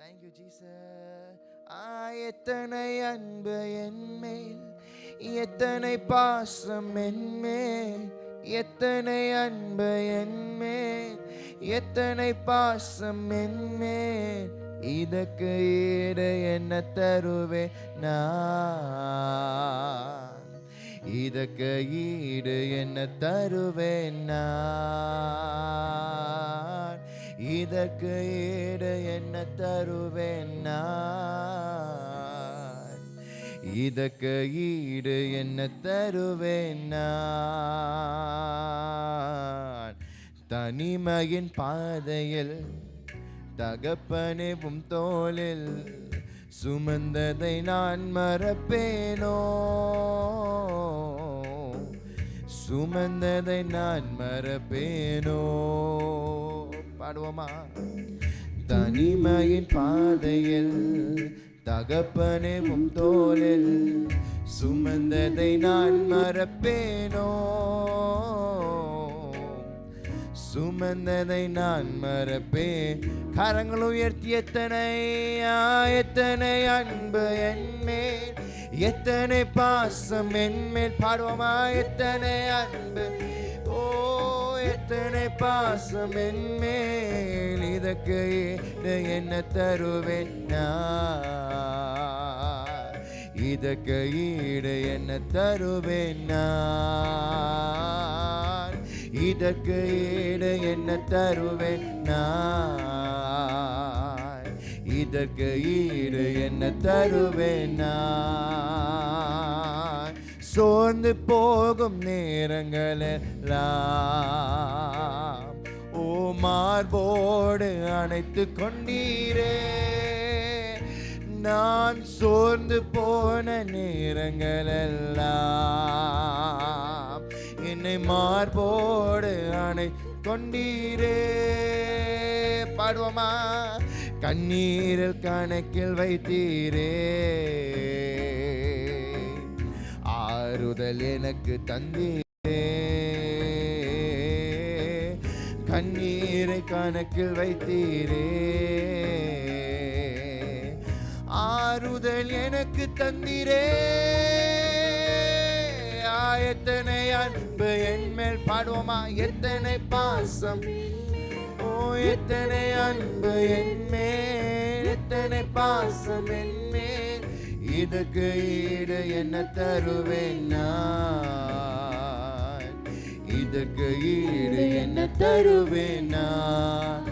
Thank you Jesus. எத்தனை அன்பு என்மேல், எத்தனை பாசம் என்மேல், எத்தனை அன்பு என்மேல், எத்தனை பாசம் என்மேல், இதற்கு ஈடு என்ன தருவேன் நான், இதற்கு ஈடு என்ன தருவேன் நான், இதற்கு ஈடு என்ன தருவேன் நான், இதற்கு ஈடு என்ன தருவேன் நான். தனிமையின் பாதையில் தகப்பனேவும் தோளில் சுமந்ததை நான் மறப்பேனோ, சுமந்ததை நான் மறப்பேனோ. பாடுவோமா? தனிமையின் பாதையில் தகப்பனேவும் தோளில் சுமந்ததை நான் மறப்பேனோ, சுமந்ததை நான் மறப்பேன். கரங்கள் உயர்த்தி எத்தனை எத்தனை அன்பு என்மேல், எத்தனை பாசம் என்மேல். பாடுவோமா? எத்தனை அன்பு, ஓ எத்தனை பாசம் என்மேல், இதற்கு என்ன தருவேன் நான், இதற்கு ஈடு என்ன தருவேன் நான், இதற்கு ஈடு என்ன தருவேன் நான், இதற்கு ஈடு என்ன தருவேன் நான். சோர்ந்து போகும் நேரங்களெல்லாம் ஓ மார்போடு அணைத்து கொண்டீரே, நான் சோர்ந்து போன நேரங்களெல்லாம் என்னை மார்போடு அணை கொண்டீரே. பாடுவோமா? கண்ணீரில் கணக்கில் வைத்தீரே, ஆறுதல் எனக்கு தந்தீரே, கண்ணீரை கணக்கில் வைத்தீரே, ஆறுதல் எனக்கு தந்தீரே. எத்தனை அன்பு என்மேல். பாடுவோமா? எத்தனை பாசம், ஓ எத்தனை அன்பு என்மேல், எத்தனை பாசம் என்மேல், இதுக்கு ஈடு என்ன தருவேன் நான், இதுக்கு ஈடு என்ன தருவேன் நான்,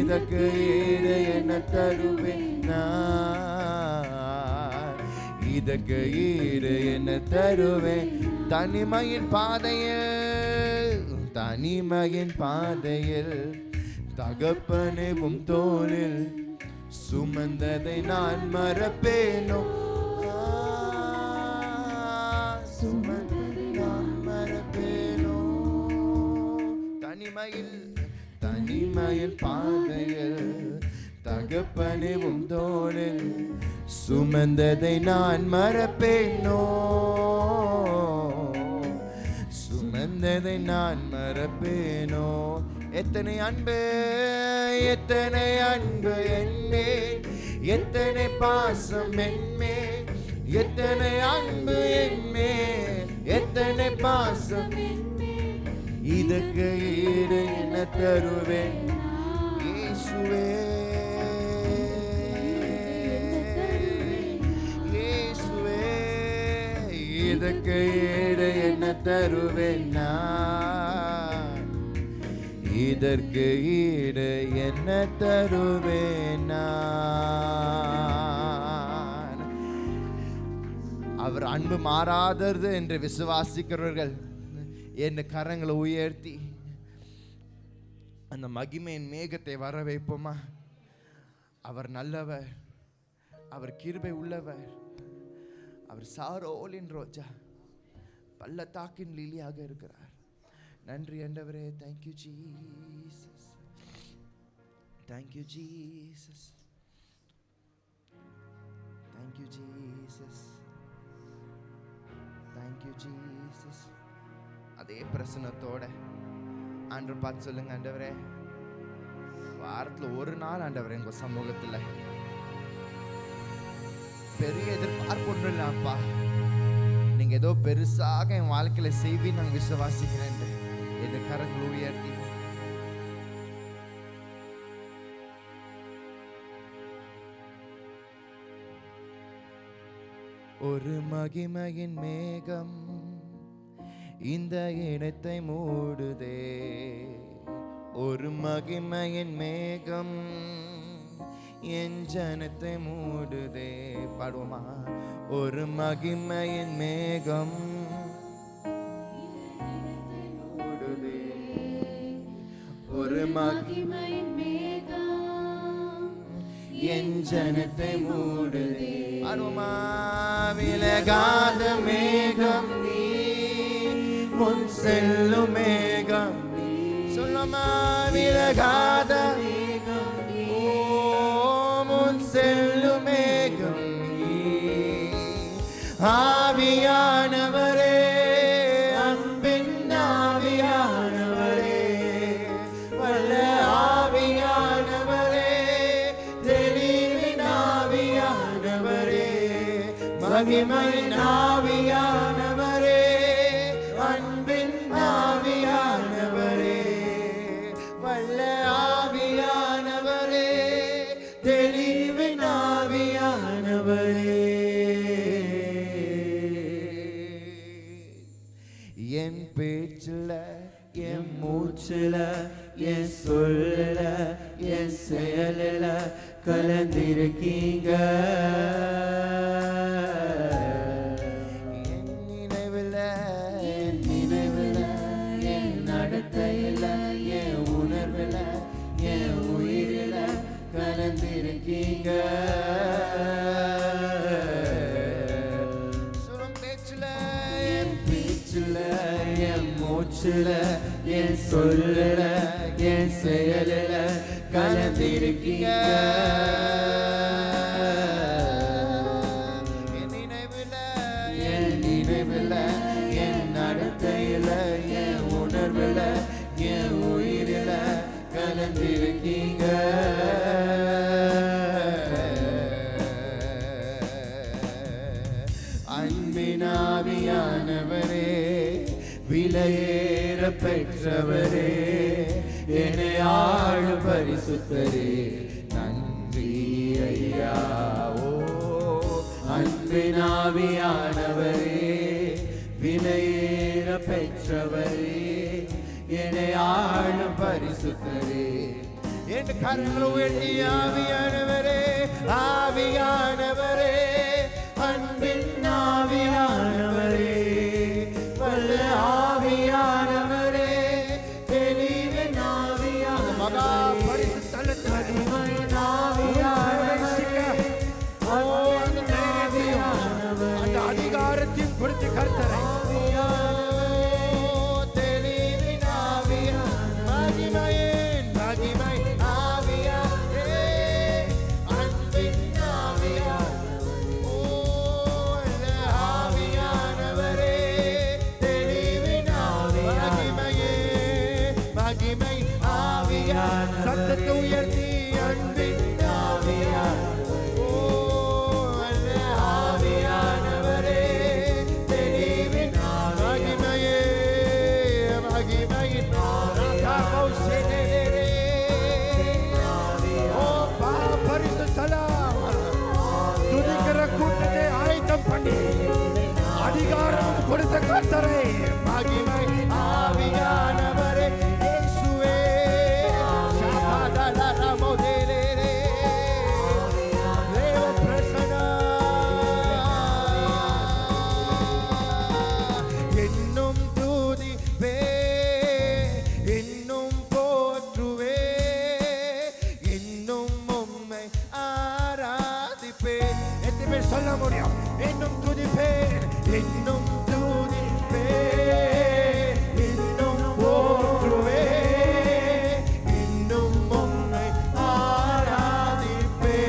இதற்கு ஈடு என்ன தருவேன் நான், இதற்கு ஈடு என்ன தருவேன். தனிமையின் பாதையில், தனிமையின் பாதையில் தகப்பனேவும் தோளில் சுமந்ததை நான் மறப்பேனோ, சுமந்ததை நான் மறப்பேனோ. தனிமையில், தனிமையில் பாதையில் தகப்பனேவும் தோளில் சுமந்ததை நான் மறப்பேனோ, சுமந்ததை நான் மறப்பேனோ. எத்தனை அன்பு, எத்தனை அன்பு என்மேல், எத்தனை பாசம் என்மேல், எத்தனை அன்பு என்மேல், எத்தனை பாசம், இதற்கு ஈடு என்ன தருவேன் இயேசுவே, இயேசுவே, இதற்கு ஈடு என்ன தருவேன் நான், இதற்கு ஈடு என்ன தருவேன் நான். அவர் அன்பு மாறாதது என்று விசுவாசிக்கிறவர்கள் என் கரங்களை உயர்த்தி அந்த மகிமையின் மேகத்தை வர வைப்போமா? அவர் நல்லவர், அவர் கிருபை உள்ளவர், அவர் சாரோலின் ரோஜா, பள்ளத்தாக்கின் லிலியாக இருக்கிறார். நன்றி ஆண்டவரே. Thank you Jesus, thank you Jesus, thank you Jesus, thank you Jesus. அதே பிரசன்னத்தோட ஆண்டவர் பார்த்து சொல்லுங்க, ஆண்டவரே வாரத்துல ஒரு நாள் ஆண்டவரே உங்க சமூகத்துல பெரிய எதிர்பார்ப்பு ஒன்றும் இல்லப்பா, நீங்க ஏதோ பெருசாக என் வாழ்க்கையில செய்வீன்னு நான் விசுவாசிக்கிறேன். என் கரங்கள் உயர்த்தி ஒரு மகிமையின் மேகம் இந்த இடத்தை மூடுதே, ஒரு மகிமையின் மேகம் என் ஜனத்தை மூடுதே. பாடுவோமா? ஒரு மகிமையின் மேகம் மூடுதே, ஒரு மகிமையின் மேகம் என் ஜனத்தை மூடுதே. பாடுவோமா? விலகாத மேகம் நீ, முன் செல்லும் மேகம் நீ. சொல்லுமா? விலகாத மேகம் நீ, முன் செல்லும் மேகம் நீ. ஆவியானவரே, அன்பின் ஆவியானவரே, வல்ல ஆவியானவரே, தெளிவின் ஆவியானவரே, மகிமையின் ஆவியானவரே, அன்பின் ஆவியானவரே, வல்ல ஆவியானவரே, தெளிவின் ஆவியானவரே. என் பேச்சுல, என் மூச்சுல, என் சொல்லல, என் செயலில கலந்திருக்கீங்க. என் நினைவுல, என் நினைவுல, என் நடத்தையில, என் உணர்வுல, என் உயிரில கலந்திருக்கீங்க. சுரம் பேச்சுல, என் பேச்சுல, என் மூச்சுல, என் சொல்லல, என் செயலில கலந்திருக்கீங்க. என் நினைவுல, என் நினைவுல, என் நடத்தையில, என் உணர்வுல, என் உயிரில கலந்திருக்கீங்க. அன்பினாவியானவரே, விலையேற பெற்றவரே, என்னை ஆளு பரிசுத்தரே, நன்றி ஐயா. ஓ அன்பினாவியானவரே, விலையேற பெற்றவரே, என்னை ஆளு பரிசுத்தரே. என் கரங்களை உயர்த்தி ஆவியானவரே, ஆவியானவரே, அன்பின் ஆவியானவரே, வல்ல ஆவியானவரே, தெளிவின் ஆவியானவரே, மகா பரிசுத்த மகிமையின் ஆவியானவரே, அந்த அதிகாரத்தையும் கொடுத்து கர்த்தரை தெளிவின் ஆவியானவரே, மகிமையின் மகிமை ஆவியானவரே, அன்பின் ஆவியானவரே, ஆவியானவரே, தெளிவின் ஆவியானவரே, மகிமை ஆவியானவரே. சத்தத்தை உயர்த்தி அன்பின் ஆவியானவரே, ஆவியானவரே, தெளிவின் மகிமையே, மகிமையின் துதிக்கிற கூட்டத்தை ஆயத்தம் பண்ணி அதிகாரம் கொடுத்த கர்த்தரை, மகிமை ஆவியானவரே, இயேசுவே, ஷாபாதலரமோதேலே, தேவ பிரசன்னா, என்னும் துதிப்பே, இன்னும் போற்றுவே, இன்னும் உம்மை ஆராதிப்பேன். எத்தனை பேர் சொல்ல முடியும்? இன்னும் துதிப்பேன், இன்னும் துதிப்பேன், இன்னும் போற்றுவேன், இன்னும் உம்மை ஆராதிப்பேன்.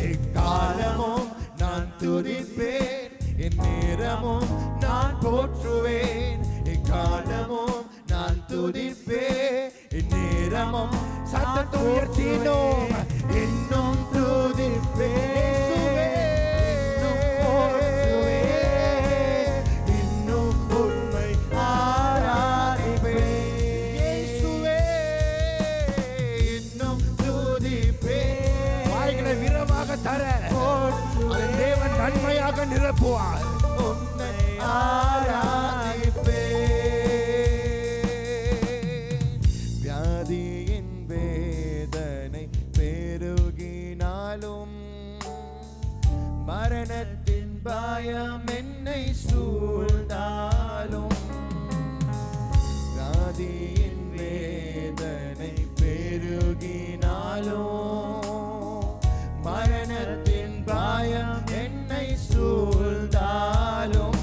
எக்காலமும் நான் துதிப்பேன், எந்நேரமும் நான் போற்றுவேன், எக்காலமும் நான் துதிப்பேன், உயர்த்தினோம். இன்னும் துதிப்பேன், இன்னும் போற்றுவேன், இன்னும் உம்மை ஆராதிப்பேன். இயேசுவே இன்னும் துதிப்பேன். வாய்களை வீரமாக தர அதை தேவன் நன்மையாக நிரப்புவார். உம்மை ஆராதிப்பேன். வியாதியின் வேதனை பெருகினாலும், மரணத்தின் பயம் என்னை சூழ்ந்தாலும், வியாதியின் வேதனை பெருகினாலும், மரணத்தின் பயம் என்னை சூழ்ந்தாலும்,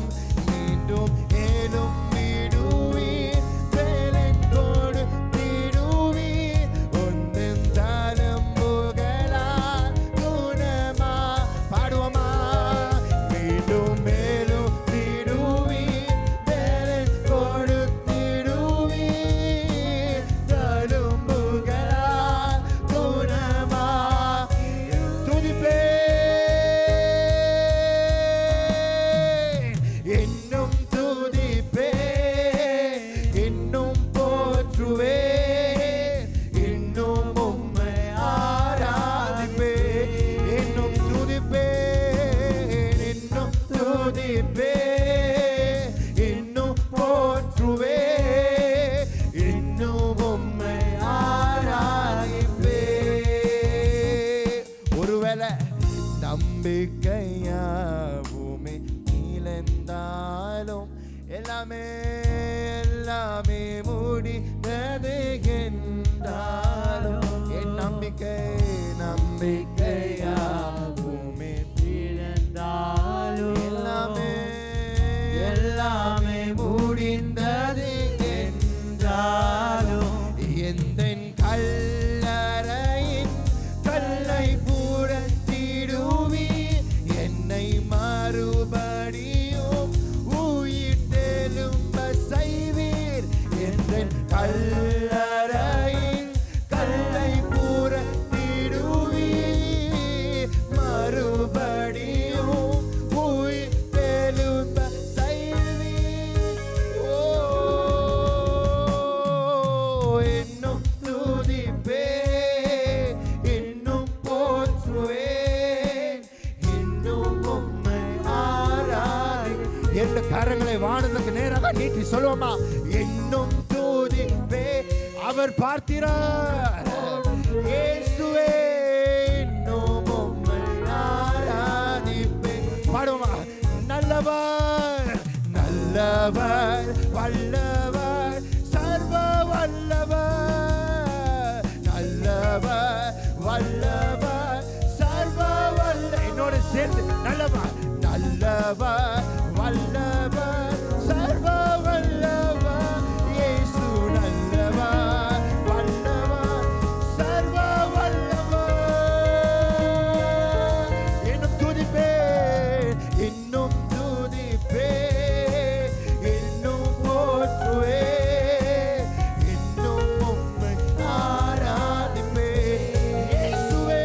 மீண்டும் மேலும் விடுவீர், பலன் கொடுத்திடுவீர். உந்தன் தழும்புகளால் குணமா பாடுவோமா? மீண்டும் மேலும் விடுவீர், பலன் கொடுத்திடுவீர். தழும்புகளால் குணமா துதிப்பேன், இன்னும் துதிப்பேன், இன்னும் போற்றுவேன், இன்னும் உம்மை ஆராதிப்பேன். இன்னும் துதிப்பேன், இன்னும் துதிப்பேன், இன்னும் போற்றுவேன், இன்னும் உம்மை ஆராதிப்பேன். ஒருவேளை நம்பிக்கையாவுமே இழந்தாலும், எல்லாமே எல்லாமே முடிந்தது என்றாலும், என் நம்பிக்கையாவுமே இழந்தாலும், எல்லாமே எல்லாமே முடிந்தது என்றாலும், எந்தன் கல்லறையின் கல்லை புரட்டிடுவீர், என்னை மறுபடியும் உயிர்த்தெழும்ப செய்வீர். எந்தன் கல்லறையின் கல்லை புரட்டிடுவீர், மறுபடியும் உயிர்த்தெழும்ப செய்வீர். ஓ, இன்னும் துதிப்பேன், இன்னும் போற்றுவேன், இன்னும் உம்மை ஆராதி. இரண்டு கரங்களை வானத்துக்கு நேராக நீட்டி சொல்லுவோமா? இன்னும் துதிப்பேன், அவர் பார்க்கிறார். இயேசுவே இன்னும் உம்மை ஆராதிப்பேன். பாடுவோமா? நல்லவர் நல்லவர் வல்லவர் சர்வ வல்லவர், நல்லவர் வல்லவர் சர்வ வல்ல. என்னோட சேர்ந்து நல்லவர் நல்லவர் வல்லவர் சர்வ வல்லவர். இயேசு நல்லவர் வல்லவர் சர்வ வல்லவர். இன்னும் துதிப்பேன், இன்னும் துதிப்பேன், இன்னும் போற்றுவேன், இன்னும் உம்மை ஆராதிப்பேன். இயேசுவே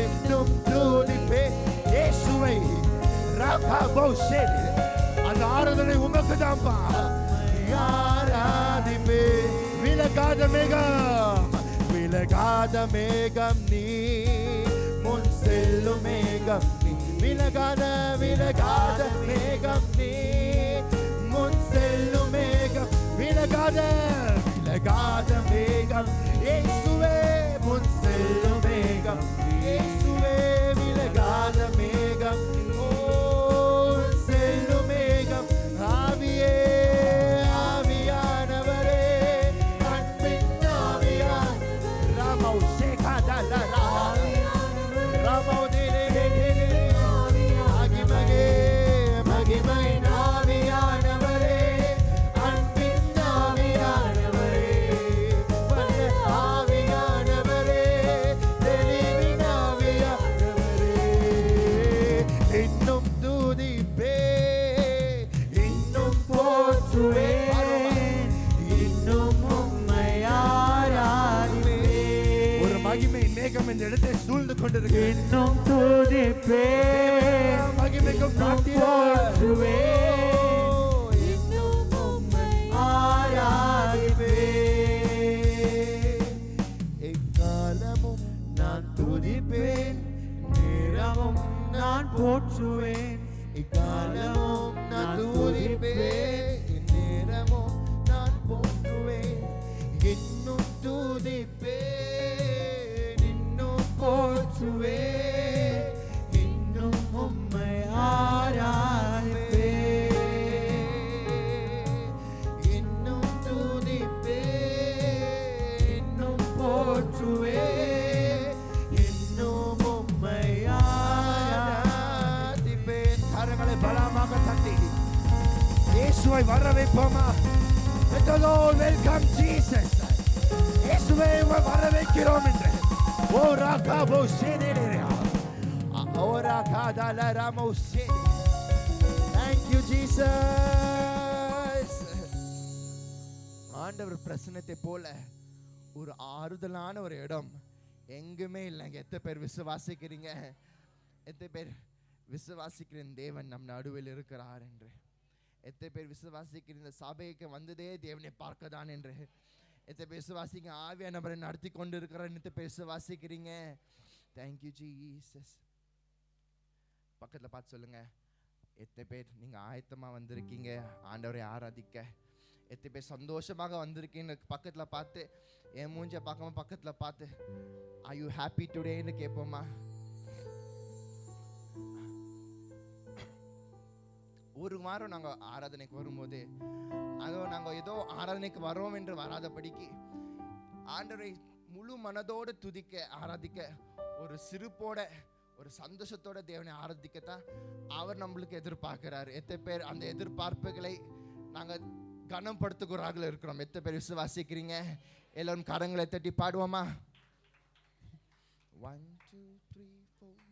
இன்னும் துதிப்பேன். இயேசுவை அந்த ஆராதனை உமக்கு தான்ப்பா. ஆராதிப்பே. விலகாத மேகம் விலகாத மேகம் நீ, முன் செல்லும் மேகம் நீ. விலகாத விலகாத மேகம் நீ, முன் செல்லும் மேகம். விலகாத விலகாத மேகம் இயேசுவே, முன் செல்லும் மேகம். இயேசுவே விலகாத மேகம், ஓ செல்லும் மேகம். ஆவியே ஆவியானவரே, அன்பின் ஆவியான் ராமோ சேகாதலா ராமோ தேலே மகிமகே மகிமை ஆவியானவரே, அன்பின் ஆவியானவரே, மகிமை மேகம் இந்த இடத்தை சூழ்ந்து கொண்டிருக்கு. இன்னும் துதிப்பேன், மகிமைக்கும் இன்னும் உம்மை ஆராதிப்பேன். எக்காலமும் நான் துதிப்பேன், நேரமும் நான் போற்றுவேன். எக்காலமும் நான் துதிப்பேன், நேரமும் நான் போற்றுவேன். இன்னும் துதிப்பேன், இன்னும் போற்றுவேன், இன்னும் உம்மை ஆராதிப்பேன். இன்னும் துதிப்பேன், இன்னும் போற்றுவேன், இன்னும் உம்மை ஆராதிப்பேன். கரங்களை பலமாக தட்டி இயேசுவை வர வைப்போமா? Let us all welcome Jesus. இயேசுவை வர வைக்கிறோம் என்று. ஓ ராகாபோ சேனேரா. ஓ ராகாதல ராமோ சேனே. Thank you Jesus. ஆண்டவர் பிரசன்னத்தை போல ஒரு ஆறுதலான ஒரு இடம் எங்குமே இல்லைங்க. எத்தனை பேர் விசுவாசிக்கிறீங்க? எத்தனை பேர் விசுவாசிக்கிற தேவன் நம் நடுவில் இருக்கிறார் என்று? எத்தனை பேர் விசுவாசிக்கிற இந்த சபைக்கு வந்ததே தேவனை பார்க்க தான் என்று? எத்தனை பேர் விசுவாசிங்க ஆவியானவரை நடத்தி கொண்டு இருக்கிறார்? எத்தனை பேர் விசுவாசிக்கிறீங்க? Thank you Jesus. பக்கத்தில் பார்த்து சொல்லுங்க, எத்தனை பேர் நீங்க ஆயத்தமா வந்திருக்கீங்க ஆண்டவரை ஆராதிக்க? எத்தனை பேர் சந்தோஷமாக வந்திருக்கீங்க? பக்கத்தில் பார்த்து, என் மூஞ்ச பார்க்காம பக்கத்தில் பார்த்து, ஆர் யூ ஹாப்பி டுடேன்னு கேட்போமா? ஒரு வாரம் நாங்கள் ஆராதனைக்கு வரும்போது, அதோ நாங்கள் ஏதோ ஆராதனைக்கு வரோம் என்று வராதபடிக்கு ஆண்டவரை முழு மனதோடு துதிக்க ஆராதிக்க, ஒரு சிரிப்போட ஒரு சந்தோஷத்தோட தேவனை ஆராதிக்கத்தான் அவர் நம்மளுக்கு எதிர்பார்க்கிறார். எத்தனை பேர் அந்த எதிர்பார்ப்புகளை நாங்கள் கனப்படுத்துகிறார்கள் இருக்கிறோம்? எத்தனை பேர் விசுவாசிக்கிறீங்க? எல்லாரும் கரங்களை தட்டி பாடுவோமா? 1 2 3 4.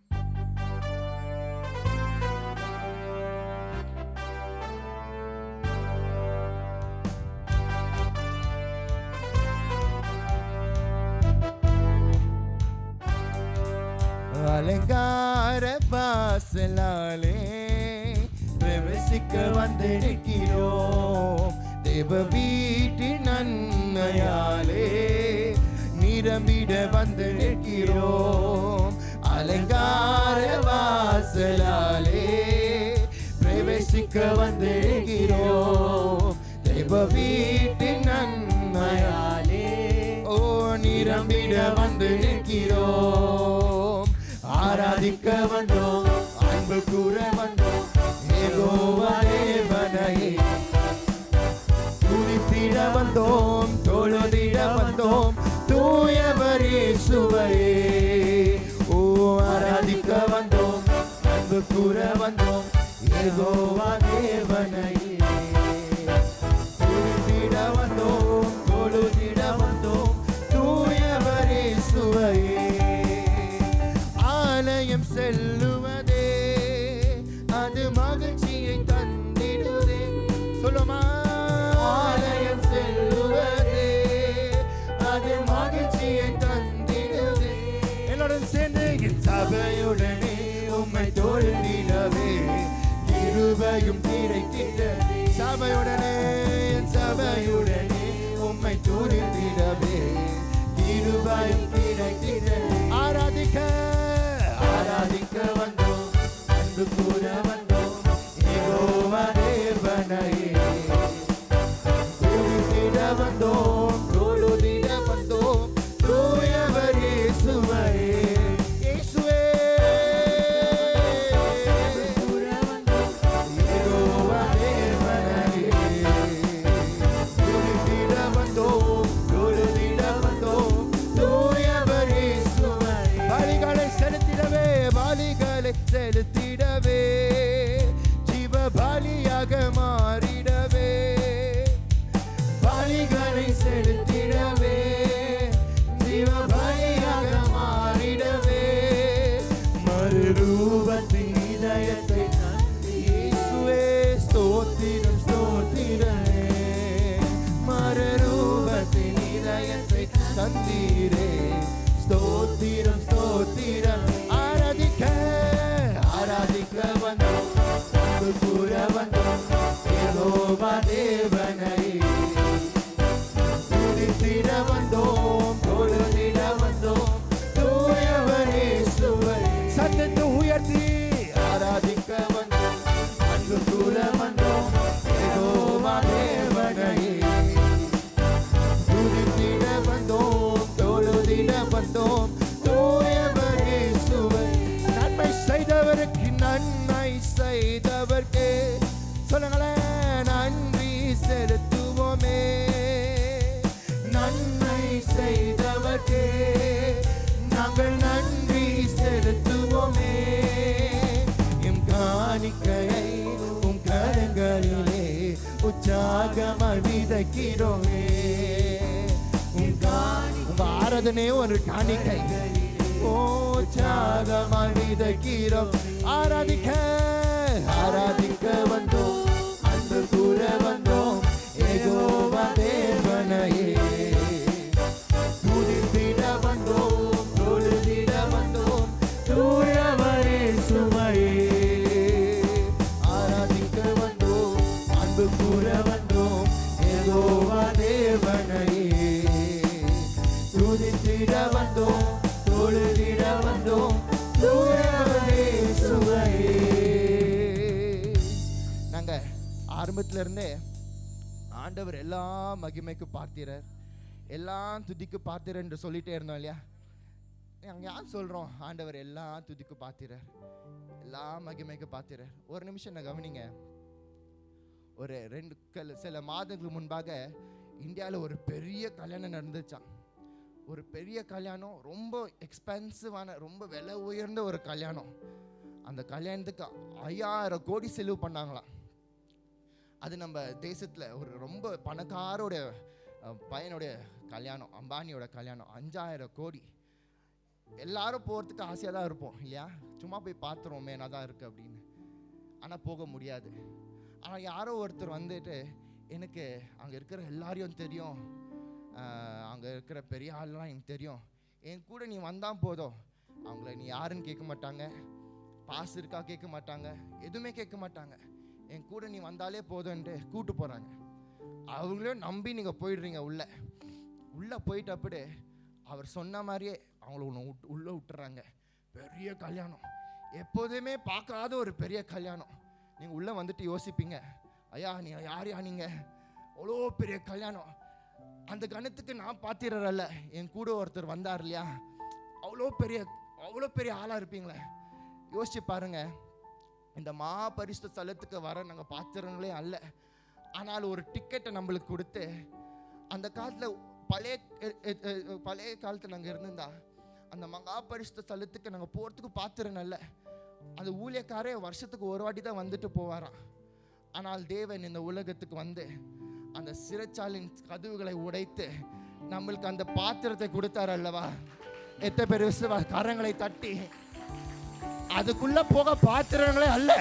அலங்கார வாசலாலே பிரவேசிக்க வந்து நிற்கிறோம். தேவ வீட்டின் நன்மையாலே நிரம்பிட வந்து நிற்கிறோம். அலங்கார வாசலாலே பிரவேசிக்க வந்து நிற்கிறோம். தேவ வீட்டின் நன்மையாலே ஓ நிரம்பிட வந்து நிற்கிறோம். ஆராதிக்க வந்தோம், அன்பு கூற வந்தோம், யெகோவா தேவனையே துதித்திட வந்தோம், தொழுதிட வந்தோம், தூயவர் இயேசுவையே. ஓ ஆராதிக்க வந்தோம், அன்பு கூற வந்தோம், யெகோவா தேவனையே துதித்திட வந்தோம், தொழுதிட வந்தோம், தூயவர் இயேசுவையே. ஆலயம் செல்லுவதே அது மகிழ்ச்சியை தந்திடுதே. சொல்லுமா? ஆலயம் செல்லுவதே அது மகிழ்ச்சியை தந்திடுதே. என்னுடன் சேர்ந்து என் சபையுடனே உம்மை தொழுதிடவே கிருபையும் கிடைத்திட்டதே. சபையுடனே என் சபையுடனே உம்மை தொழுதிடவே கிருபையும் கிடைத்திட்டதே. ஆராதிக்க ஆராதிக்க வந்தோம், அன்பு கூற வந்தோம், யெகோவா தேவனையே துதித்திட வந்தோம், தொழுதிட வந்தோம், தூயவர் இயேசுவையே. இயேசுவே யெகோவா தேவனையே துதித்திட வந்தோம், தொழுதிட வந்தோம், தூயவர் இயேசுவையே. பலிகளை செலுத்திடவே, பலிகளை செலுத்திடவே, ஜீவ பலியாக மாறிடவே, பலிகளை செலுத்திடவே, ஜீவ பலியாக மாறிடவே, மறுரூபத்தின் இதயத்தை இயேசுவே ஸ்தோத்திரம் ஸ்தோத்திரமே. மறுரூபத்தின் இதயத்தை தந்தீரே ஸ்தோத்திரம் ஸ்தோத்திரம் ஆராதிக்க ஆராதிக்க வந்தோம் அன்பு கூற வந்தோம் யெகோவா தேவனை துதித்திட வந்தோம் தொழுதிட வந்தோம் தூயவர் இயேசுவை சத்தத்தை உயர்த்தி ஆராதிக்க வந்தோம் அன்பு கூற வந்தோம் யெகோவா தேவனை துதித்திட வந்தோம் தொழுதிட வந்தோம் தூயவர் இயேசுவை நன்மை செய்தவருக்கு நன்மை செய்தவர்க்கு சொல்லுங்களேன் நன்றி செலுத்துவோமே நன்மை செய்தவர்க்கே நாங்கள் நன்றி செலுத்துவோமே எம் காணிக்கையை உம் கரங்களிலே உற்சாகமாய் விதைக்கிறோமே உங்க ஆராதனையே ஒரு காணிக்கை உற்சாகமாய் விதைக்கிறோம் ஆராதிக்க ஆராதிக்க வந்தோம் அன்பு கூற வந்தோம் யெகோவா தேவனையே துதித்திட வந்தோம் தொழுதிட வந்தோம் தூயவர் இயேசுவையே ஆராதிக்க வந்தோம் அன்பு கூற வந்தோம் யெகோவா தேவனையே துதித்திட வந்தோம் தொழுதிட வந்தோம் தூயவர் இயேசுவையே நாங்க ஆரம்பத்துல இருந்தே ஆண்டவர் எல்லா மகிமைக்கு பார்த்தீரர் எல்லாம் துதிக்கு பார்த்தீர் என்று சொல்லிட்டே இருந்தோம் இல்லையா நாங்க யார் சொல்றோம் ஆண்டவர் எல்லாம் துதிக்கு பார்த்தீரர் எல்லா மகிமைக்கு பார்த்தீரர் ஒரு நிமிஷம் நான் கவனிங்க ஒரு சில மாதங்களுக்கு முன்பாக இந்தியாவில் ஒரு பெரிய கல்யாணம் நடந்துச்சான் ஒரு பெரிய கல்யாணம் ரொம்ப எக்ஸ்பென்சிவான ரொம்ப விலை உயர்ந்த ஒரு கல்யாணம் அந்த கல்யாணத்துக்கு 5000 கோடி செலவு பண்ணாங்களாம் அது நம்ம தேசத்தில் ஒரு ரொம்ப பணக்காரோட பையனுடைய கல்யாணம் அம்பானியோட கல்யாணம் 5000 கோடி எல்லாரும் போகிறதுக்கு ஆசையாக தான் இருப்போம் இல்லையா சும்மா போய் பார்த்துருவோமே என்ன தான் இருக்குது அப்படின்னு ஆனால் போக முடியாது ஆனால் யாரோ ஒருத்தர் வந்துட்டு எனக்கு அங்கே இருக்கிற எல்லாரையும் தெரியும் அங்கே இருக்கிற பெரிய ஆள்லாம் எனக்கு தெரியும் என் கூட நீ வந்தால் போதும் அவங்கள நீ யாருன்னு கேட்க மாட்டாங்க பாஸ் இருக்கா கேட்க மாட்டாங்க எதுவுமே கேட்க மாட்டாங்க என் கூட நீ வந்தாலே போதும்ன்ட்டு கூட்டு போகிறாங்க அவங்களையும் நம்பி நீங்கள் போயிடுறீங்க உள்ளே போயிட்டு அப்படி அவர் சொன்ன மாதிரியே அவங்கள உள்ளே விட்டுறாங்க பெரிய கல்யாணம் எப்போதுமே பார்க்காத ஒரு பெரிய கல்யாணம் நீங்கள் உள்ளே வந்துட்டு யோசிப்பீங்க ஐயா நீ யாரையா நீங்கள் அவ்வளோ பெரிய கல்யாணம் அந்த கணத்துக்கு நான் பார்த்திடறல்ல என் கூட ஒருத்தர் வந்தார் இல்லையா அவ்வளோ பெரிய ஆளாக இருப்பீங்களே யோசிச்சு பாருங்க இந்த பரிசுத்த ஸ்தலத்துக்கு வர நாங்கள் பார்த்துறவங்களே அல்ல ஆனால் ஒரு டிக்கெட்டை நம்மளுக்கு கொடுத்து அந்த காலத்தில் பழைய காலத்தில் நாங்கள் இருந்திருந்தா அந்த பரிசுத்த ஸ்தலத்துக்கு நாங்கள் போகிறதுக்கு பார்த்துறனல்ல அந்த ஊழியக்காரே வருஷத்துக்கு ஒரு வாட்டி தான் வந்துட்டு போவாராம் ஆனால் தேவன் இந்த உலகத்துக்கு வந்து அந்த சிறைச்சாலின் கதவுகளை உடைத்து நம்மளுக்கு அந்த பாத்திரத்தை கொடுத்தார் அல்லவா எத்தனை பேர் கரங்களை தட்டி அதுக்குள்ள போக பாத்திரங்களே அல்ல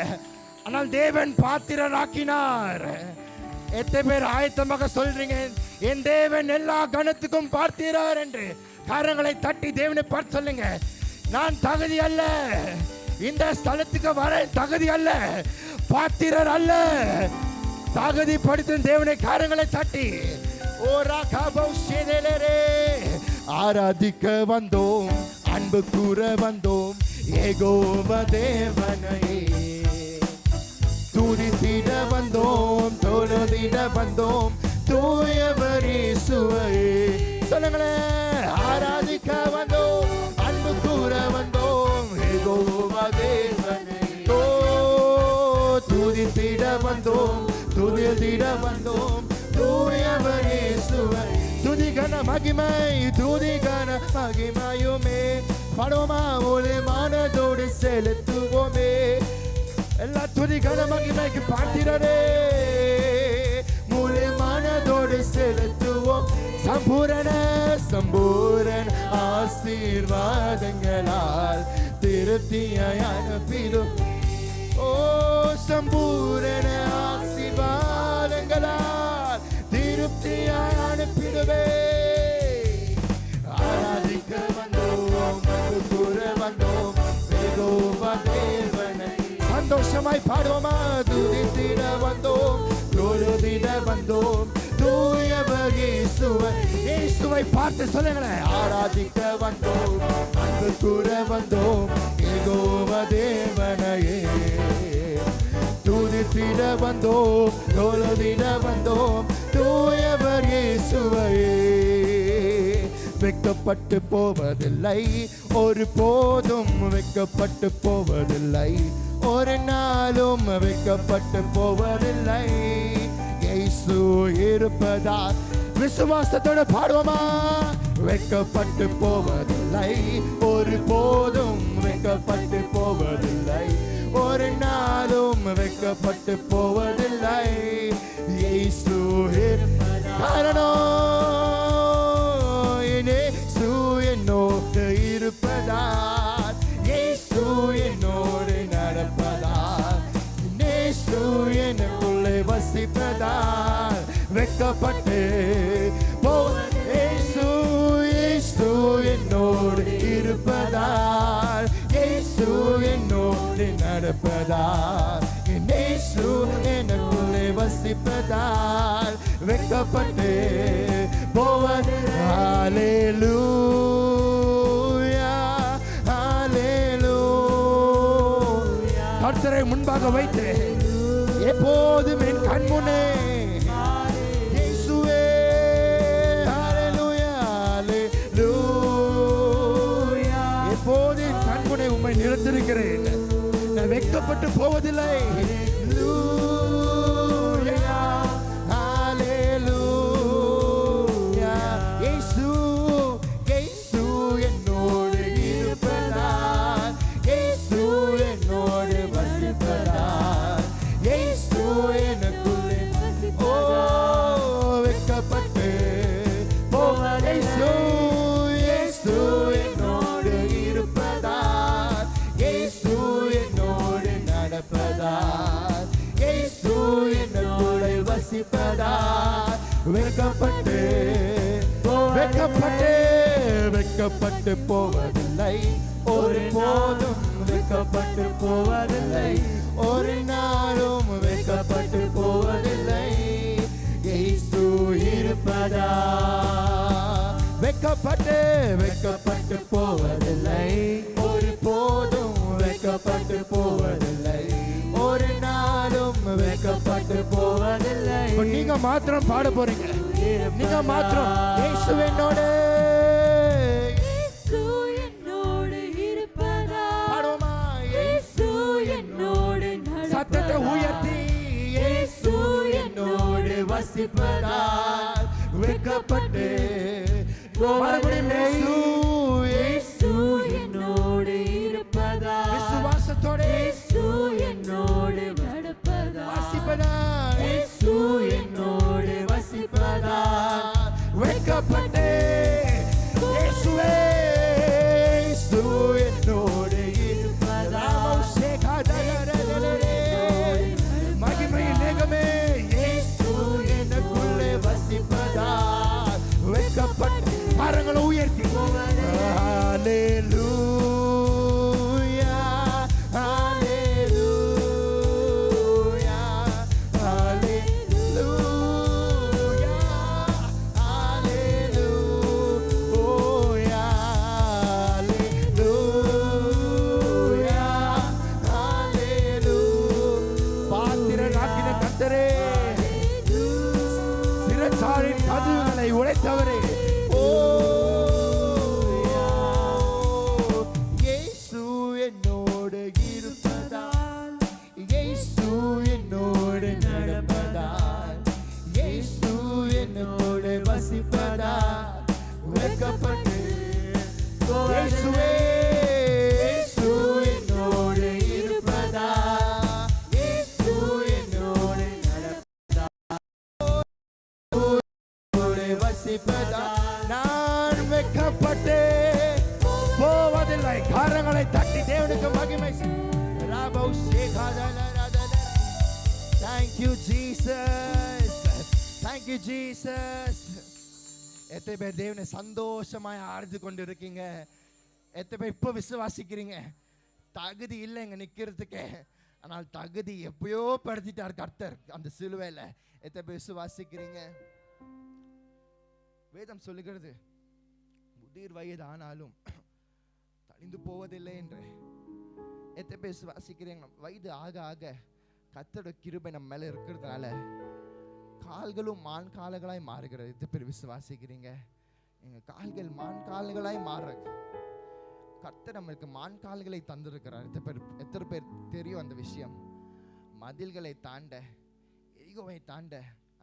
ஆனால் தேவன் பாத்திரராக்கினார் எத்தனை பேர் ஆயத்தமாக சொல்றீங்க என் தேவன் எல்லா கணத்துக்கும் பார்த்திரார் என்று கரங்களை தட்டி தேவனை பார்த்து சொல்லுங்க நான் தகுதி அல்ல இந்த ஸ்தலத்துக்கு வர தகுதி அல்ல பாத்திரர் அல்ல தகுதி படுத்தும் தேவனை காரங்களை தட்டி ஆராதிக்க வந்தோம் அன்பு கூற வந்தோம் யெகோவா தேவனை துதித்திட வந்தோம் தொழுதிட வந்தோம் தூயவர் இயேசுவை சொல்லுங்களேன் ஆராதிக்க வந்தோம் அன்பு கூற வந்தோம் யெகோவா தேவனை துதித்திட வந்தோம் துதித்திட வந்தோம் தூயவர் இயேசுவை துதிகன மகிமையுமே படோமா ஒளி மானதோடு செலுத்துவோமே எல்லா துதிகன மகிமைக்கு பாத்திரரே முழு மனதோடு செலுத்துவோம் சம்பூரண ஆசீர்வாதங்களால் திருப்தியாய் அனுப்பிடும் ஓ சம்பூரண ஆசீர்வாதங்களால் திருப்தியாய் அனுப்பிடுவே ஆராதிக்க வந்தோம் சத்தமாய் பாடுவோமா? துதித்திட வந்தோம், தொழுதிட வந்தோம், தூயவர் இயேசுவை. இயேசுவை பார்த்து சொல்லுங்களேன். ஆராதிக்க வந்தோம், அன்பு கூற வந்தோம், யெகோவா தேவனையே. துதித்திட வந்தோம், தொழுதிட வந்தோம், தூயவர் இயேசுவையே. வெட்கப்பட்டு போவதில்லை, ஒரு போதும் வெட்கப்பட்டு போவதில்லை, ஒரு நாளும் வெட்கப்பட்டு போவதில்லை. இயேசு இருப்பதால் விசுவாசத்தோட பாடுவோமா? வெட்கப்பட்டு போவதில்லை, ஒரு போதும் வெட்கப்பட்டு போவதில்லை, ஒரு நாளும் வெட்கப்பட்டு போவதில்லை. இயேசு காரணம் இயேசு என்னோடு இருப்பதால், இயேசு என்னோடு நடப்பதால், இயேசு எனக்குள்ளே வசிப்பதால் வெட்கப்பட்டு இயேசு இயேசு என்னோடு இருப்பதால், இயேசு என்னோடு நடப்பதால், இயேசு எனக்குள்ளே வசிப்பதால் வெட்கப்பட்டு போவது. ஹல்லேலூயா, ஹல்லேலூயா. கர்த்தரை முன்பாக வைத்து எப்போதும் என் கண்முன்னே இயேசுவே. ஹல்லேலூயா, ஹல்லேலூயா. எப்போது என் கண்முன்னே உம்மை நிறுத்திருக்கிறேன், நான் வெட்கப்பட்டு போவதில்லை. ஹல்லேலூயா, ஹல்லேலூயா. இயேசு இயேசு என்னோடு இருப்பதால், இயேசு என்னோடு வசிப்பதால், இயேசு எனக்குள்ளே வெட்கப்பட்டு போவதில்லை. இயேசு என்னோடு இருப்பதால், இயேசு என்னோடு நடப்பதால், இயேசு என்னோடு வசிப்பதால் வெட்கப்பட்டு வெட்கப்பட்டு வெட்கப்பட்டு போவதில்லை, ஒரு போதும் வெட்கப்பட்டு போவதில்லை, ஒரு நாளும் வெட்கப்பட்டு போவதில்லை. இயேசு இருப்பதா வெட்கப்பட்டு வெட்கப்பட்டு போவதில்லை, ஒரு போதும் வெட்கப்பட்டு போவதில்லை, ஒரு நாளும் வெட்கப்பட்டு போவதில்லை. நீங்க மாத்திரம் பாட போறீங்க, நீங்க மாத்திரம் இயேசு என்னோடு பாடுவோமா? இயேசு என்னோடு சத்தத்தை உயர்த்தி இயேசு என்னோடு வசிப்பதால் வெட்கப்பட்டு மறுபடியும் இயேசு என்னோடு இருப்பதால், விசுவாசத்தோட இயேசு என்னோடு வசிப்பதால், இயேசு என்னோடு வசிப்பதால் வெட்கப்பட்டு இயேசுவே இயேசு என்னோடு இருப்பதால் மகிமையின் நேகமே இயேசு எனக்குள்ளே வசிப்பதால் வெட்கப்பட்டு கரங்களை உயர்த்தி ஹல்லேலூயா, ஹல்லேலூயா, ஹல்லேலூயா, ஹல்லேலூயா, ஹல்லேலூயா, ஹல்லேலூயா. பாத்திரனாக்கின கர்த்தரே, சிறைச்சாலையின் கதவுகளை உடைத்தவரே, இயேசு என்னோடு இருப்பதால், இயேசு என்னோடு நடப்பதால், இயேசு என்னோடு வசிப்பதால் வெட்கப்பட்டு இயேசுவே இயேசு என்னோடு இருப்பதால், இயேசு என்னோடு நடப்பதால் வசிப்பதால் நான் வெட்கப்பட்டு போவதில்லை. கரங்களை தட்டி தேவனுக்கு மகிமை. Thank you Jesus, thank you Jesus. எத்தனை பேர் தேவனை சந்தோஷமாய் ஆழ்ந்து கொண்டு இருக்கீங்க? எத்தனை பேர் இப்போ விசுவாசிக்கிறீங்க? தகுதி இல்லைங்க நிக்கிறதுக்கு, ஆனால் தகுதி எப்பயோ படுத்திட்டார் கர்த்தர் அந்த சிலுவையில. எத்தனை பேர் விசுவாசிக்கிறீங்க? வேதம் சொல்லுகிறது முதிர் வயது ஆனாலும் தணிந்து போவதில்லை என்று. எத்தனை பேர் விசுவாசிக்கிறீங்க? வயது ஆக ஆக கர்த்தருடைய கிருபை நம்ம மேல இருக்கிறதுனால கால்களும் மான் கால்களாய் மாறுகிறது. எத்தனை பேர் விசுவாசிக்கிறீங்க? எங்க கால்கள் மான் கால்களாய் மாறுறது. கர்த்தர் நம்மளுக்கு மான் கால்களை தந்திருக்கிறார். எத்தனை பேர் தெரியும் அந்த விஷயம்? மதில்களை தாண்ட, எரிகோவை தாண்ட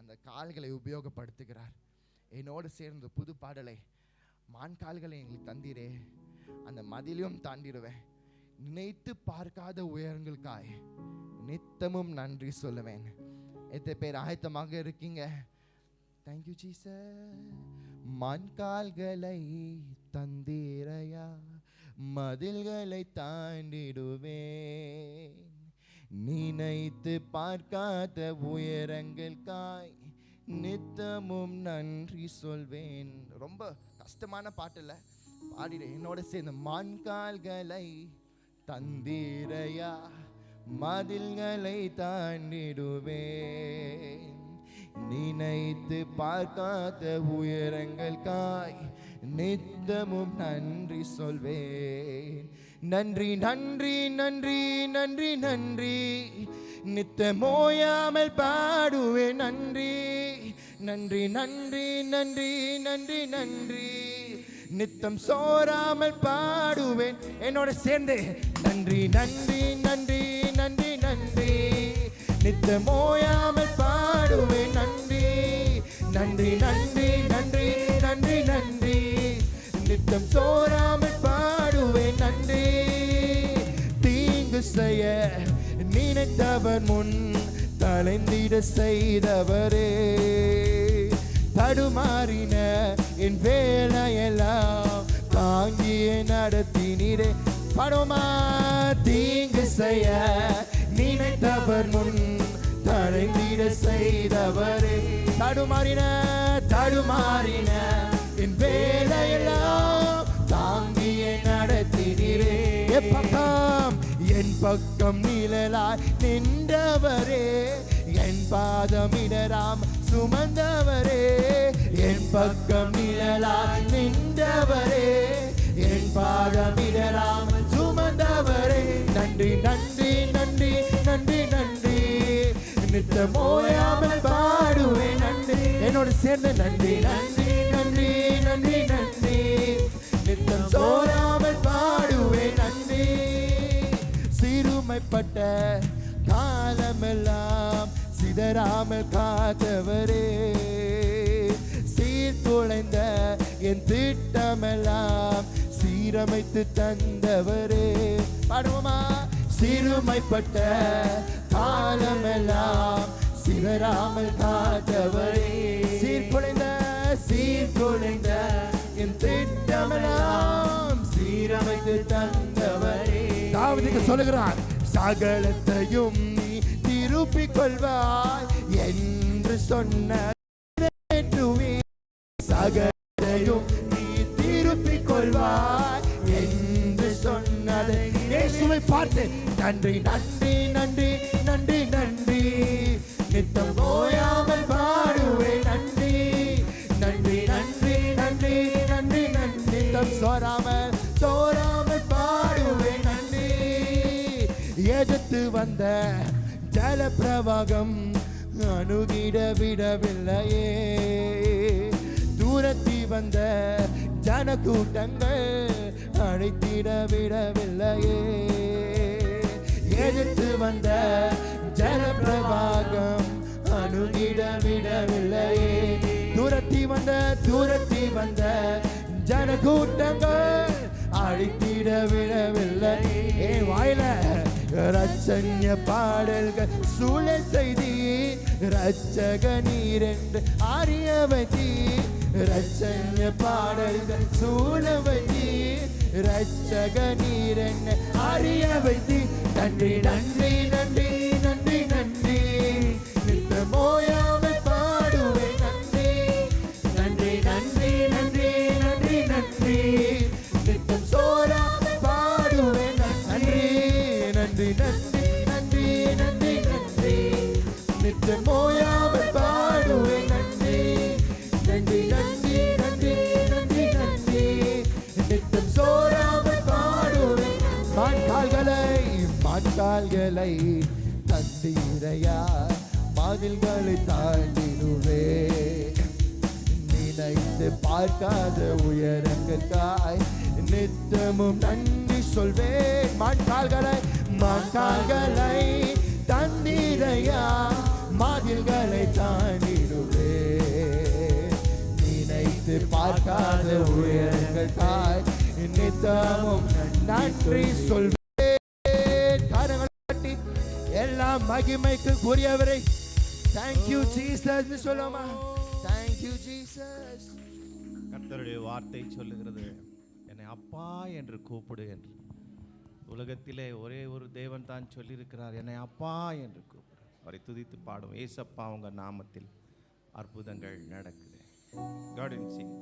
அந்த கால்களை உபயோகப்படுத்துகிறார். என்னோடு சேர்ந்து புது பாடலை, மான் கால்களை எங்களுக்கு தந்தீரே, அந்த மதிலையும் தாண்டிடுவேன், நினைத்து பார்க்காத உயரங்களுக்காய் நித்தமும் நன்றி சொல்லுவேன். எத்தனை பேர் ஆயத்தமாக இருக்கீங்க? Thank you Jesus. மான் கால்களை தந்தீரையா, மதில்களை தாண்டிடுவேன், நினைத்து பார்க்காத உயரங்களுக்காய் நித்தமும் நன்றி சொல்வேன். ரொம்ப கஷ்டமான பாட்டு இல்லை, பாடிடு என்னோட சேர்ந்து. மான் கால்களை தந்தீரையா, மதில்களை தாண்டிடுவேன், நினைத்து பார்க்காத உயரங்களுக்காய் நித்தமும் நன்றி சொல்வேன். நன்றி நன்றி நன்றி நன்றி நன்றி, நித்தமோயாமல் பாடுவேன் நன்றி. நன்றி நன்றி நன்றி நன்றி நன்றி, நித்தம் சோராமல் பாடுவேன். என்னோட சேர்ந்து நன்றி நன்றி நன்றி நன்றி நன்றி, நித்தமோயாமல் பாடுவேன் நன்றி. நன்றி நன்றி நன்றி நன்றி நன்றி, நித்தம் சோராமல் பாடுவேன் நன்றி. தீங்கு செய்ய நினைத்தவர் முன் தலைந்திட செய்தவரே, தடுமாறின என் வேலையெல்லாம் தாங்கிய நடத்தினீரே. படுமா தீங்கு செய்ய நினைத்தவர் முன் தலைந்திட செய்தவரே, தடுமாறின தடுமாறின என் வேலையெல்லாம் தாங்கிய நடத்தினீரே. என் பக்கம் நிழலாய் நின்றவரே, என் பாதம் இடராம் சுமந்தவரே. என் பக்கம் நிழலாய் நின்றவரே, என் பாதம் இடராம் சுமந்தவரே. நன்றி நன்றி நன்றி நன்றி நன்றி, நித்தமோயாமல் பாடுவேன் நன்றி. என்னோடு சேர்ந்து நன்றி நன்றி நன்றி நன்றி நன்றி, நித்தம் சோராமல் பாடுவேன் நன்றி. சிறுமைப்பட்ட காலமெல்லாம் சிதறாமல் காத்தவரே, சீர்குலைந்த என் திட்டமெல்லாம் சீரமைத்து தந்தவரே. பாடுவோமா? சிறுமைப்பட்ட காலமெல்லாம் சிதறாமல் காத்தவரே, சீர்குலைந்த சீர்குலைந்த என் திட்டமெல்லாம் சீரமைத்து தந்தவரே. தாவீது சொல்லுகிறார், சகலத்தையும் நீ திருப்பிக் கொள்வாய் என்று சொன்ன சகலத்தையும் நீ திருப்பிக் கொள்வாய் என்று சொன்னதை இயேசுவை பார்த்து நன்றி நன்றி நன்றி நன்றி நன்றி, நித்தம் ஓயாமல் பாடுவேன் நன்றி. நன்றி நன்றி நன்றி நன்றி நன்றி, நித்தம் சோராமல் சோராமல் பாடுவேன் நன்றி. எதிர்த்து வந்த ஜல பிரவாகம் அணுகிட விடவில்லையே, தூரத்தி வந்த ஜன கூட்டங்கள் அழைத்திட விடவில்லையே. எதிர்த்து வந்த ஜல பிரவாகம் அணுகிட விடவில்லையே, தூரத்தி வந்த ஜன கூட்டங்கள் அழைத்திட விடவில்லை. என் வாயில ரட்சண்ய பாடல்கள் சூழல் செய்தி, ரட்சக நீர் என்று அறியவதி. ரட்சண்ய பாடல்கள் சூழவதி, ரட்சக நீர் என்று அறியவதி. நன்றி நன்றி நன்றி நன்றி நன்றி, நித்தமோயாமல் பாடுவேன் நன்றி. நன்றி நன்றி நன்றி நன்றி நன்றி, நித்தம் சோராமல் பாடுவேன் நன்றி. நன்றி நன்றி நன்றி கால்களை தந்தீரையா மதில்களை தாண்டிடுவே நினைத்து பார்க்காத உயரங்களுக்காய் நித்தமும் நன்றி சொல்வேன் மான்கால்களை தந்தீரையா மதில்களை தாண்டிடுவே நினைத்து பார்க்காத உயரங்களுக்காய் நித்தமும் நன்றி சொல்வேன் எல்லாம் மகிமைக்கு கூறியவரை thank you Jesus சொல்லுமா thank you Jesus. கர்த்தருடைய வார்த்தை சொல்லுகிறது என்னை அப்பா என்று கூப்பிடு என்று. உலகத்திலே ஒரே ஒரு தேவன் தான் சொல்லியிருக்கிறார், என்னை அப்பா என்று கூப்பிடு. அவரை துதித்து பாடும். ஏசப்பா உங்க நாமத்தில் அற்புதங்கள் நடக்குது. God will sing.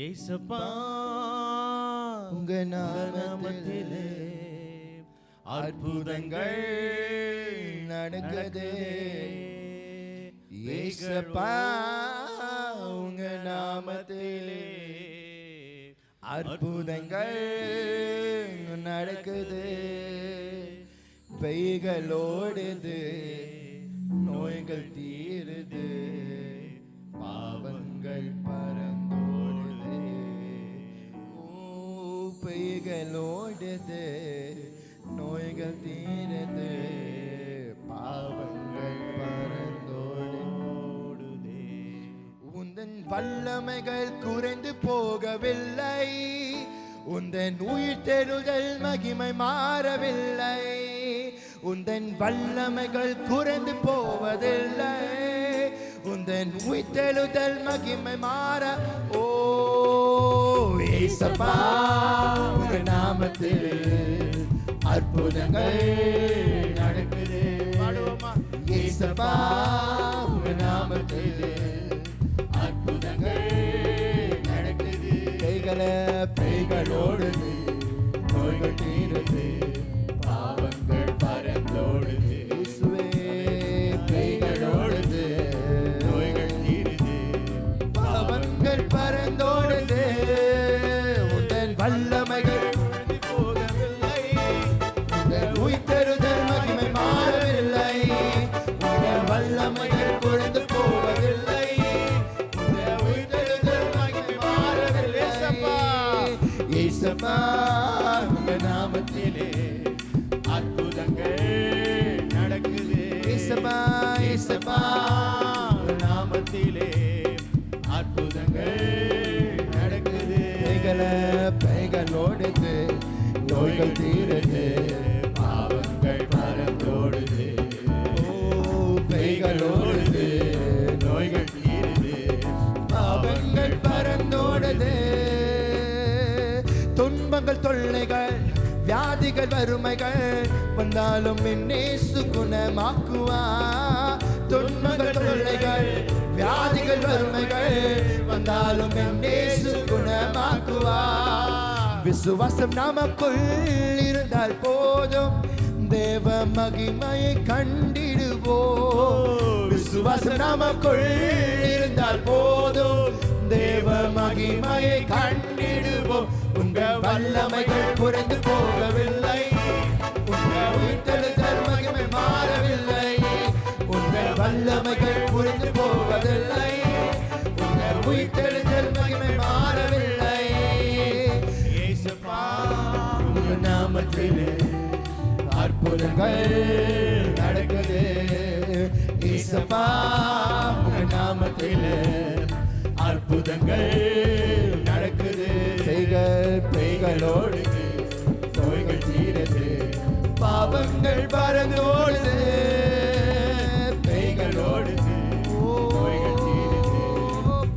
ஏசப்பா உங்க நாமத்திலே அற்புதங்கள் நடக்குது. ஏசப்பா உங்க நாமத்திலே அற்புதங்கள் நடக்குது. பெய்களோடுது, நோய்கள் தீருது, பாவங்கள் பறந்தோடுது. பெய்களோடுது, நோய்கள் தீருது, பாவங்கள் பறந்தோடுதே. உந்தன் வல்லமைகள் குறைந்து போகவில்லை, உந்தன் உயிர் தெழுதல் மகிமை மாறவில்லை. உந்தன் வல்லமைகள் குறைந்து போவதில்லை, உந்தன் உயிர் தெழுதல் மகிமை மாற. ஓ ஏசப்பா உங்க நாமத்தில் அற்புதங்கள் நடக்குது. ஏசப்பா உங்க நாமத்தில் அற்புதங்கள் நடக்குது. பெய்களோடுது, நோய்கள் தீருது, பாவங்கள் பறந்தோடுது. பெய்களோடுது, நோய்கள் தீருது, பாவங்கள் பறந்தோடுது. உந்தன் வல்லமைகள் போகவில்லை, உந்தன் உயிர்த்தெழுதல் மகிமை மாறவில்லை. உந்தன் வல்லமைகள் குறைந்து போவதில்லை, உந்தன் உயிர்த்தெழுதல் மகிமை மாறவில்லை. ஏசப்பா உங்க நாமத்திலே அற்புதங்கள் நடக்குது. ஏசப்பா ஏசப்பா உங்க நாமத்திலே அற்புதங்கள் நடக்குது. பெய்களோடுது, நோய்கள் தீருது, பாவங்கள் பறந்தோடுது. பெய்களோடுது, நோய்கள் தீருது, பாவங்கள் பறந்தோடுது. துன்பங்கள் தொல்லைகள் வியாதிகள் வறுமைகள் வந்தாலும் என்னேசு குணமாக்குவா. துன்பங்கள் தொல்லைகள் வியாதிகள் வறுமைகள் வந்தாலும் என்னேசு குணமாக்குவா. விசுவாசம் நமக்குள் இருந்தால் போதும், தேவ மகிமையை கண்டிடுவோம். விசுவாசம் நமக்குள் இருந்தால் போதும், தேவ மகிமையை கண்டிடுவோம். உங்க வல்லமைகள் குறைந்து போகவில்லை, உங்க உயிர்த்தெழுதல் மகிமை மாறவில்லை. உங்க வல்லமைகள் குறைந்து போவதில்லை, உங்க உயிர்த்தெழுதல் மகிமை மாறவில்லை. ஏசப்பா உங்க நாமத்திலே அற்புதங்கள் நடக்குது. ஏசப்பா உங்க நாமத்திலே அற்புதங்கள் நடக்குது. பெய்களோடுது, நோய்கள் தீருது, பாவங்கள் பறந்தோடுது. பெய்களோடுது, நோய்கள் தீருது,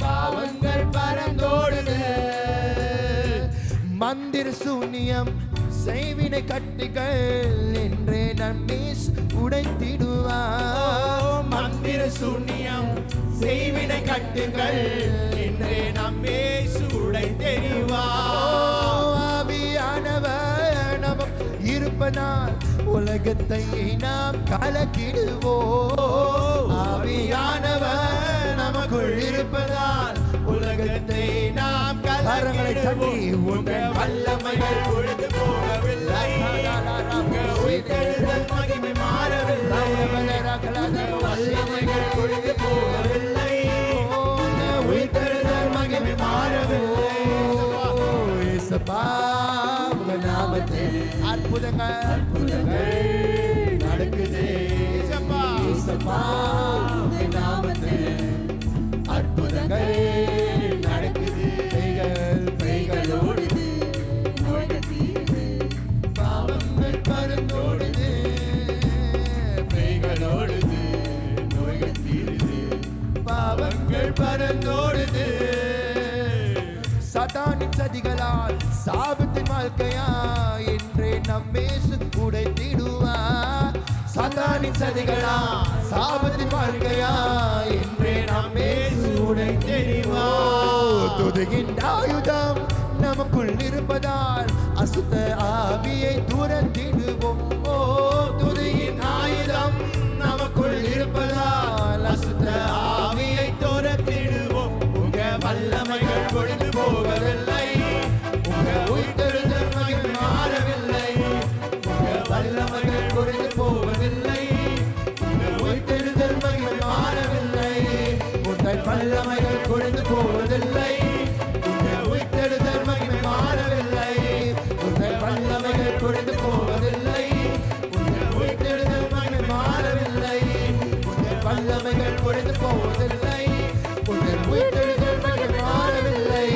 பாவங்கள் பறந்தோடுது. மந்திர சூனியம் செய்வினை கட்டுகள் என்றே நம்மீஸ் உடைத்திடுவார். மந்திர சூனியம் செய்வினை கட்டுகள் என்றே நம்மீஸ் உடைத்தெறிவார். ஆவியானவர் நமக்கு இருப்பனால் உலகத்தை நாம் கலக்கிடுவோம். ஆவியானவர் நமக்குள் இருப்பதால் உலகத்தை நாம் கரங்களை தட்டி உங்கள் வல்லமைகள் பொழுது போகவில்லை. உயிர்த்தெழுதல் மகிமை மாறவில்லை வல்லமைகள் கொழுந்து போகவில்லை உயிர்த்தெழுதல் மகிமை மாறவில்லை நாமத்தில் அற்புதங்கள் நடக்குது நாமத்தில் அற்புதங்கள் நடக்குது பெய்களோடுது பாவங்கள் பறந்தோடுது பெய்களோடுது நோய்கள் தீருது பாவங்கள் பறந்தோடுது சதானின் சதிகளால் சாபத்தின் வாழ்க்கையா என்றே நம்மேசு உடைத்திடுவா சதானின் சதிகளா சாபத்தின் வாழ்க்கையா என்றே நம்மேசு உடைத்திடுவா துதியின் ஆயுதம் நமக்குள் இருப்பதால் அசுத்த ஆவியை துரத்திடுவோம் ஓ துதியின் ஆயுதம் நமக்குள் இருப்பதால் அசுத்த ஆவியை துரத்திடுவோம் உங்க வல்லமைகள் பொழுது போவதில்லை உங்க உயிர்த்தெழுதல் மகிமை மாறவில்லை உங்க வல்லமைகள் பொழுது போவதில்லை உங்க உயிர்த்தெழுதல் மகிமை மாறவில்லை உங்கள் வல்லமைகள் பொழுது போவதில்லை உங்க உயிர்த்தெழுதல் மகிமை மாறவில்லை உங்கள் வல்லமைகள் பொழுது போவதில்லை உங்க உயிர்த்தெழுதல் மகிமை மாறவில்லை உங்கள் வல்லமைகள் பொழுது போவதில்லை உங்கள் உயிர்த்தெழுதல் மகிமை மாறவில்லை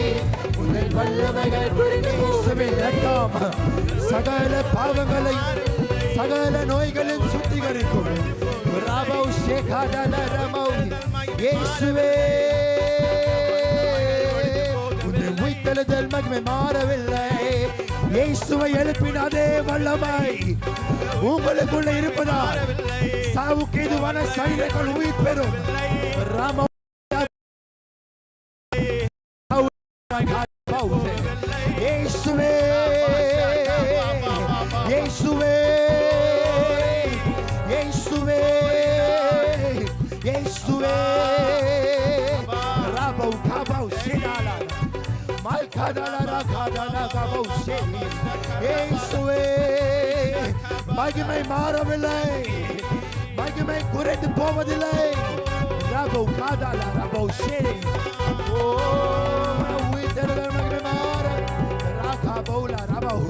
உங்கள் வல்லமைகள் பொழுது சகல பாவங்களை சகல நோய்களின் சுத்திகரிக்கும் ராபவ் ஷேகாதல ரமௌ இயேசுவே உன்னை உயிர்த்தெழுதல் மகிமை மாறவில்லை இயேசுவை எழுப்பின அதே வல்லமை உங்களுக்குள்ள இருப்பதால் சாவுக்கு எதுவான சரீரங்கள் உயிர் பெறும் ராம இயேசுவே இயேசுவே இயேசுவே இயேசுவே ராபௌ காபௌ சினாலா மால்காதலா ராகாதலா காபௌ சேமி இயேசுவே மகிமை மாறவில்லை மகிமை குறைந்து போவதில்லை ராபௌ காதலா ராபௌ சேமி ஓ உயிர்த்தெழுதல் மகிமை மாற ராகாபௌலா ராபௌ